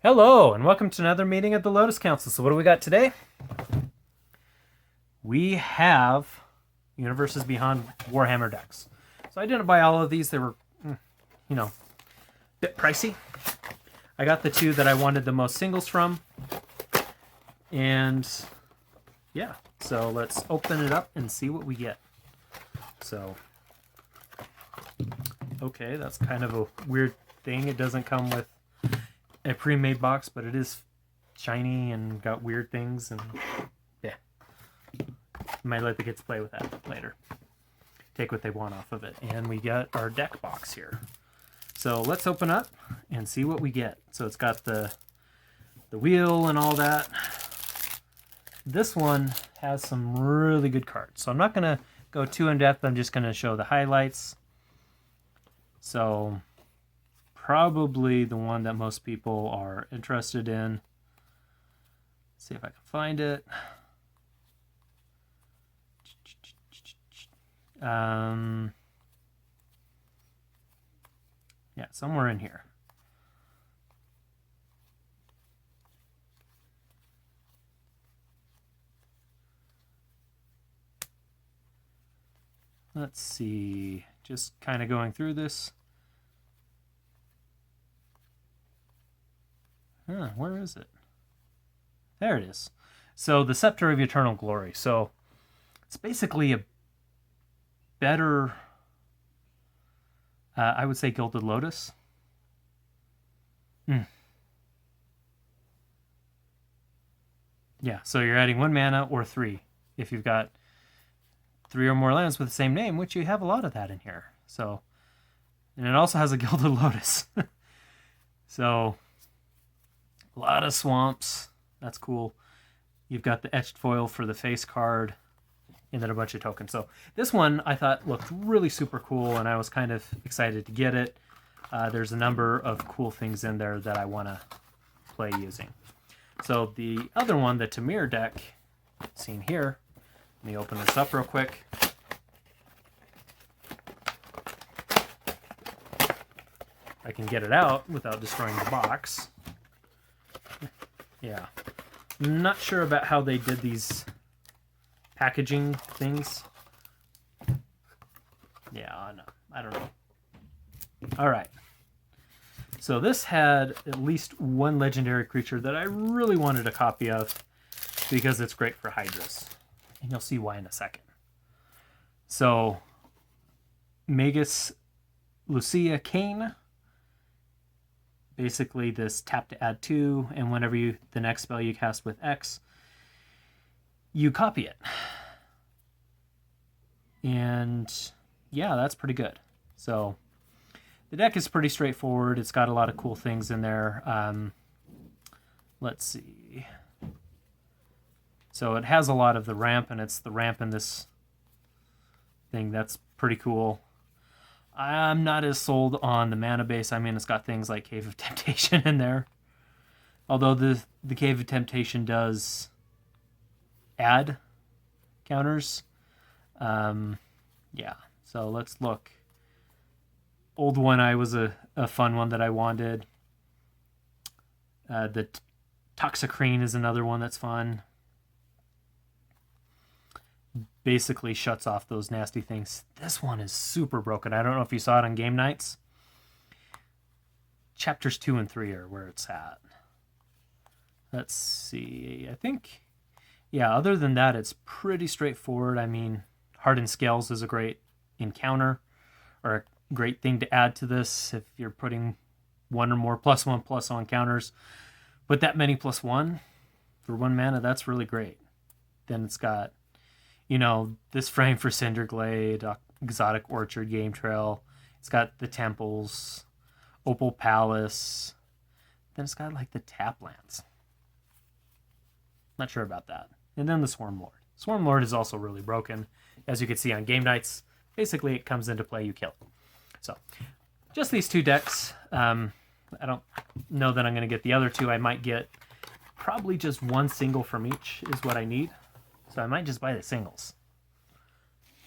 Hello, and welcome to another meeting at the Lotus Council. So what do we got today? We have Universes Beyond Warhammer decks. So I didn't buy all of these. They were, a bit pricey. I got the two that I wanted the most singles from. And, yeah. So let's open it up and see what we get. So, okay, that's kind of a weird thing. It doesn't come with a pre-made box, but it is shiny and got weird things, and yeah, might let the kids play with that later. Take what they want off of it. And we got our deck box here. So let's open up and see what we get. So it's got the wheel and all that. This one has some really good cards. So I'm not gonna go too in depth. I'm just gonna show the highlights. So probably the one that most people are interested in. Let's see if I can find it. Yeah, somewhere in here. Let's see, just kind of going through this. Where is it? There it is. So the Scepter of Eternal Glory. So it's basically a better, I would say, Gilded Lotus. Yeah, so you're adding 1 mana or 3 if you've got 3 or more lands with the same name, which you have a lot of that in here. So, and it also has a Gilded Lotus. So a lot of swamps. That's cool. You've got the etched foil for the face card, and then a bunch of tokens. So this one I thought looked really super cool, and I was kind of excited to get it. There's a number of cool things in there that I want to play using. So the other one, the Tamir deck, seen here. Let me open this up real quick. I can get it out without destroying the box. Yeah. I'm not sure about how they did these packaging things. Yeah, no, I don't know. All right. So this had at least one legendary creature that I really wanted a copy of because it's great for Hydras. And you'll see why in a second. So, Magus Lucia Kane. Basically, this tap to add 2, and whenever the next spell you cast with X, you copy it. And yeah, that's pretty good. So the deck is pretty straightforward. It's got a lot of cool things in there. Let's see. So it has a lot of the ramp, and it's the ramp in this thing. That's pretty cool. I'm not as sold on the mana base. I mean, it's got things like Cave of Temptation in there. Although the Cave of Temptation does add counters. Yeah, so let's look. Old One Eye was a fun one that I wanted. The Toxicrene is another one that's fun. Basically shuts off those nasty things. This one is super broken. I don't know if you saw it on game nights. Chapters 2 and 3 are where it's at. Let's see. I think, yeah, other than that, it's pretty straightforward. I mean, Hardened Scales is a great encounter, or a great thing to add to this if you're putting 1 or more +1/+1 counters. Put that many +1 for 1 mana, that's really great. Then it's got, this frame for Cinderglade, Exotic Orchard, Game Trail. It's got the Temples, Opal Palace. Then it's got like the tap lands. Not sure about that. And then the Swarm Lord. Swarm Lord is also really broken. As you can see on game nights, basically it comes into play, you kill. So, just these 2 decks. I don't know that I'm going to get the other 2. I might get probably just 1 single from each is what I need. So I might just buy the singles.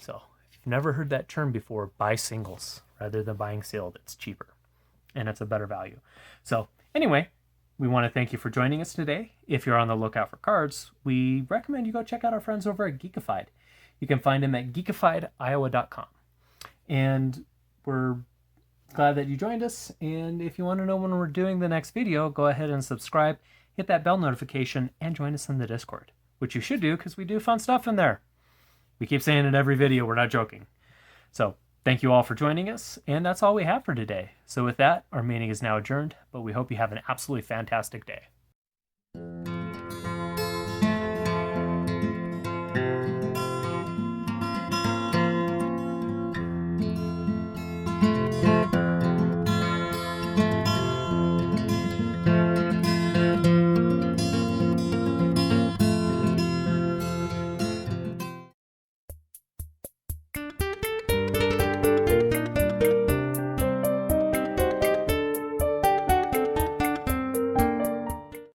So if you've never heard that term before, buy singles rather than buying sealed. It's cheaper and it's a better value. So anyway, We want to thank you for joining us today. If you're on the lookout for cards, we recommend you go check out our friends over at Geekified. You can find them at geekifiediowa.com. And we're glad that you joined us. And if you want to know when we're doing the next video, go ahead and subscribe, hit that bell notification, and join us in the Discord, which you should do because we do fun stuff in there. We keep saying it in every video, we're not joking. So thank you all for joining us, and that's all we have for today. So with that, our meeting is now adjourned, but we hope you have an absolutely fantastic day.